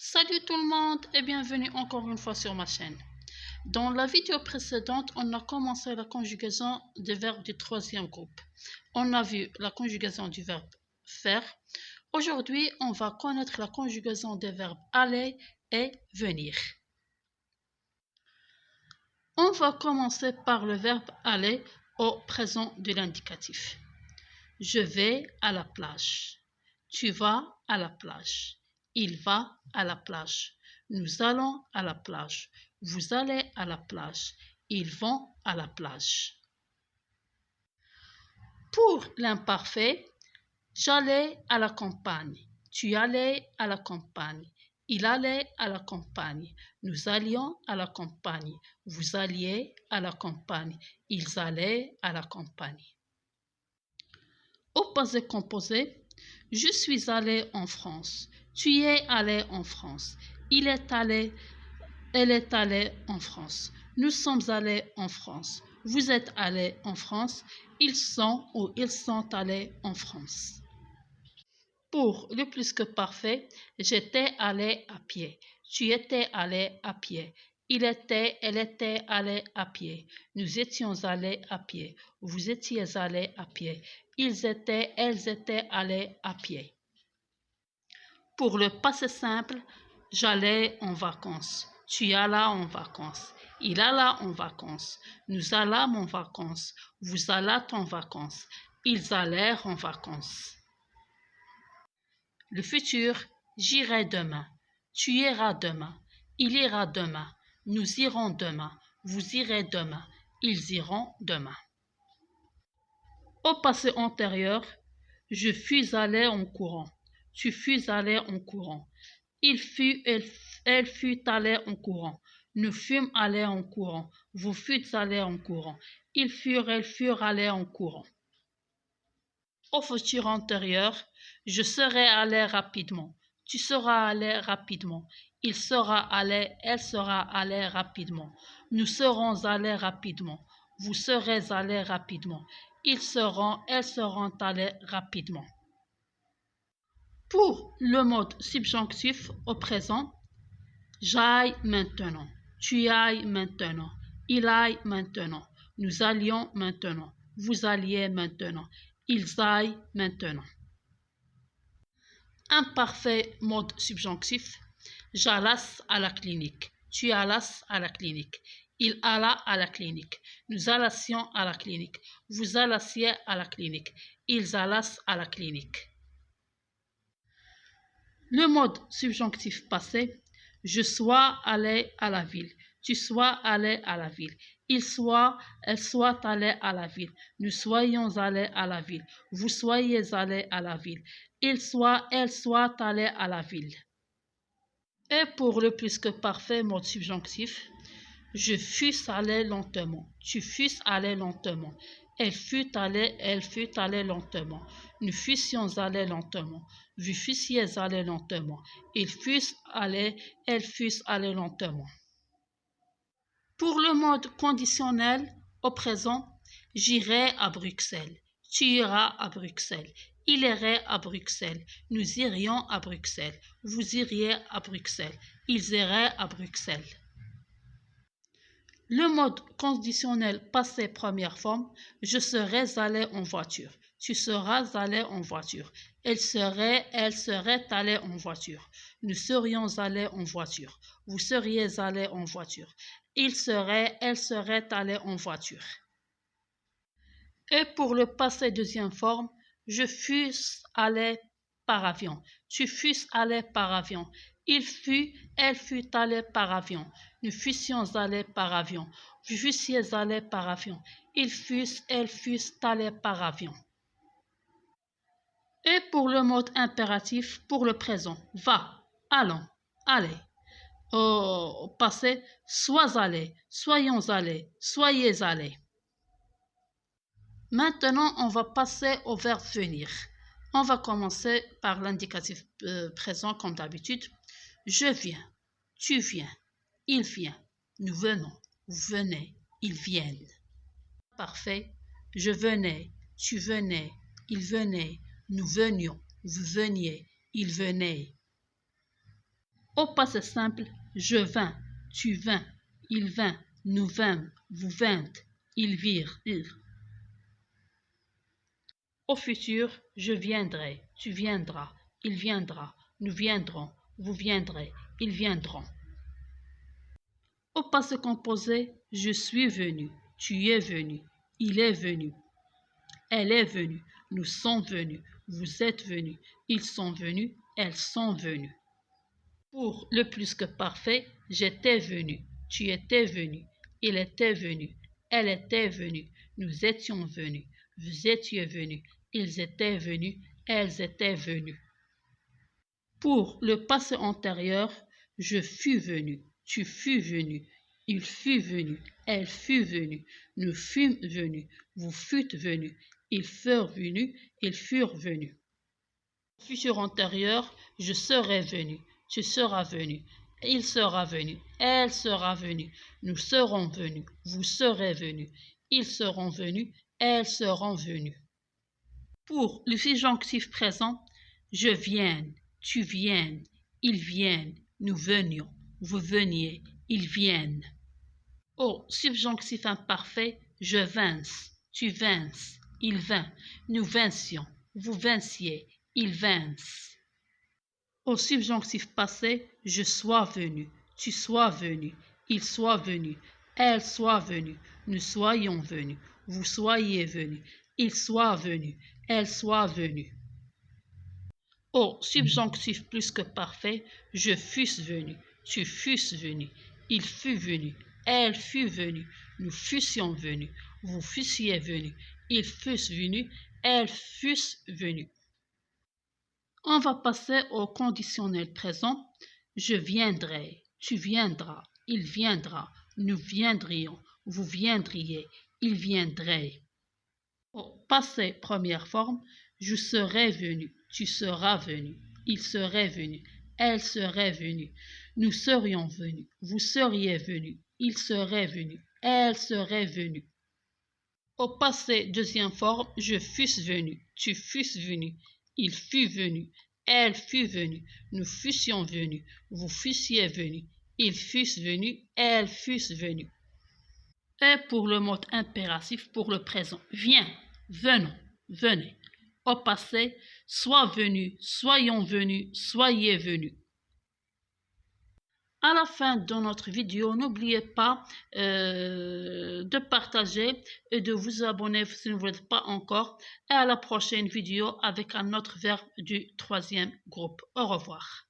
Salut tout le monde et bienvenue encore une fois sur ma chaîne. Dans la vidéo précédente, on a commencé la conjugaison des verbes du troisième groupe. On a vu la conjugaison du verbe faire. Aujourd'hui, on va connaître la conjugaison des verbes aller et venir. On va commencer par le verbe aller au présent de l'indicatif. Je vais à la plage. Tu vas à la plage. Il va à la plage. Nous allons à la plage. Vous allez à la plage. Ils vont à la plage. Pour l'imparfait, j'allais à la campagne. Tu allais à la campagne. Il allait à la campagne. Nous allions à la campagne. Vous alliez à la campagne. Ils allaient à la campagne. Au passé composé, je suis allé en France. Tu y es allé en France. Il est allé, elle est allée en France. Nous sommes allés en France. Vous êtes allés en France. Ils sont ou ils sont allés en France. Pour le plus que parfait, j'étais allé à pied. Tu étais allé à pied. Il était, elle était allée à pied. Nous étions allés à pied. Vous étiez allés à pied. Ils étaient, elles étaient allées à pied. Pour le passé simple, j'allais en vacances. Tu allas en vacances. Il alla en vacances. Nous allâmes en vacances. Vous allâtes en vacances. Ils allèrent en vacances. Le futur, j'irai demain. Tu iras demain. Il ira demain. Nous irons demain. Vous irez demain. Ils iront demain. Au passé antérieur, je fus allé en courant. Tu fus allé en courant. Il fut, elle fut allée en courant. Nous fûmes allés en courant. Vous fûtes allés en courant. Ils furent, elles furent allées en courant. Au futur antérieur, je serai allé rapidement. Tu seras allé rapidement. Il sera allé, elle sera allée rapidement. Nous serons allés rapidement. Vous serez allés rapidement. Ils seront, elles seront allées rapidement. Pour le mode subjonctif au présent, j'aille maintenant. Tu ailles maintenant. Il aille maintenant. Nous allions maintenant. Vous alliez maintenant. Ils aillent maintenant. Imparfait mode subjonctif. J'allas à la clinique. Tu allas à la clinique. Il alla à la clinique. Nous allassions à la clinique. Vous allassiez à la clinique. Ils allassent à la clinique. Le mode subjonctif passé. Je sois allé à la ville. Tu sois allé à la ville. Il soit, elle soit allée à la ville. Nous soyons allés à la ville. Vous soyez allés à la ville. Il soit, elle soit allée à la ville. Et pour le plus que parfait mode subjonctif, je fus allé lentement. Tu fus allé lentement. Elle fut allée lentement. Nous fussions allés lentement. Vous fussiez allés lentement. Ils fussent allés, elles fussent allées lentement. Pour le mode conditionnel au présent, j'irai à Bruxelles. Tu iras à Bruxelles. Il irait à Bruxelles. Nous irions à Bruxelles. Vous iriez à Bruxelles. Ils iraient à Bruxelles. Le mode conditionnel passé première forme, je serais allé en voiture. Tu seras allé en voiture. Elle serait allée en voiture. Nous serions allés en voiture. Vous seriez allés en voiture. Il serait, elle serait allée en voiture. Et pour le passé deuxième forme, je fus allé par avion. Tu fus allé par avion. Il fut, elle fut allée par avion. Nous fussions allés par avion. Vous fussiez allés par avion. Ils fussent, elles fussent allées par avion. Et pour le mode impératif, pour le présent, va, allons, allez. Au passé, sois allés, soyons allés, soyez allés. Maintenant, on va passer au verbe venir. On va commencer par l'indicatif présent comme d'habitude. Je viens, tu viens, il vient, nous venons, vous venez, ils viennent. Parfait. Je venais, tu venais, il venait, nous venions, vous veniez, ils venaient. Au passé simple, je vins, tu vins, il vint, nous vîmes, vous vîntes, ils virent. Au futur, je viendrai, tu viendras, il viendra, nous viendrons, vous viendrez, ils viendront. Au passé composé, je suis venu, tu es venu, il est venu, elle est venue, nous sommes venus, vous êtes venus, ils sont venus, elles sont venues. Pour le plus que parfait, j'étais venu, tu étais venu, il était venu, elle était venue, nous étions venus, vous étiez venus, ils étaient venus, elles étaient venues. Pour le passé antérieur, je fus venu, tu fus venu, il fut venu, elle fut venue, nous fûmes venus, vous fûtes venus, ils furent venus, ils furent venus. Futur antérieur, je serai venu, tu seras venu, il sera venu, elle sera venue, nous serons venus, vous serez venus, ils seront venus, elles seront venues. Pour le subjonctif présent, je vienne, tu viennes, ils viennent, nous venions, vous veniez, ils viennent. Au subjonctif imparfait, je vinsse, tu vinces, il vint, nous vinssions, vous vinssiez, ils vinssent. Au subjonctif passé, je sois venu, tu sois venu, il soit venu, elle soit venue, nous soyons venus, vous soyez venus, il soit venu, elle soit venue. Au subjonctif plus que parfait, je fusse venu, tu fusses venu, il fut venu, elle fut venue, nous fussions venus, vous fussiez venus, ils fussent venus, elles fussent venues. On va passer au conditionnel présent. Je viendrai, tu viendras, il viendra, nous viendrions, vous viendriez, il viendrait. Au passé première forme, je serai venu, tu seras venu, il serait venu, elle serait venue, nous serions venus, vous seriez venus, il serait venu, elle serait venue. Au passé deuxième forme, je fusse venu, tu fusses venu, il fut venu, elle fut venue, nous fussions venus, vous fussiez venus, ils fussent venus, elles fussent venues. Et pour le mode impératif, pour le présent, viens, venons, venez. Au passé, sois venu, soyons venus, soyez venus. À la fin de notre vidéo, n'oubliez pas de partager et de vous abonner si vous ne l'êtes pas encore. Et à la prochaine vidéo avec un autre verbe du troisième groupe. Au revoir.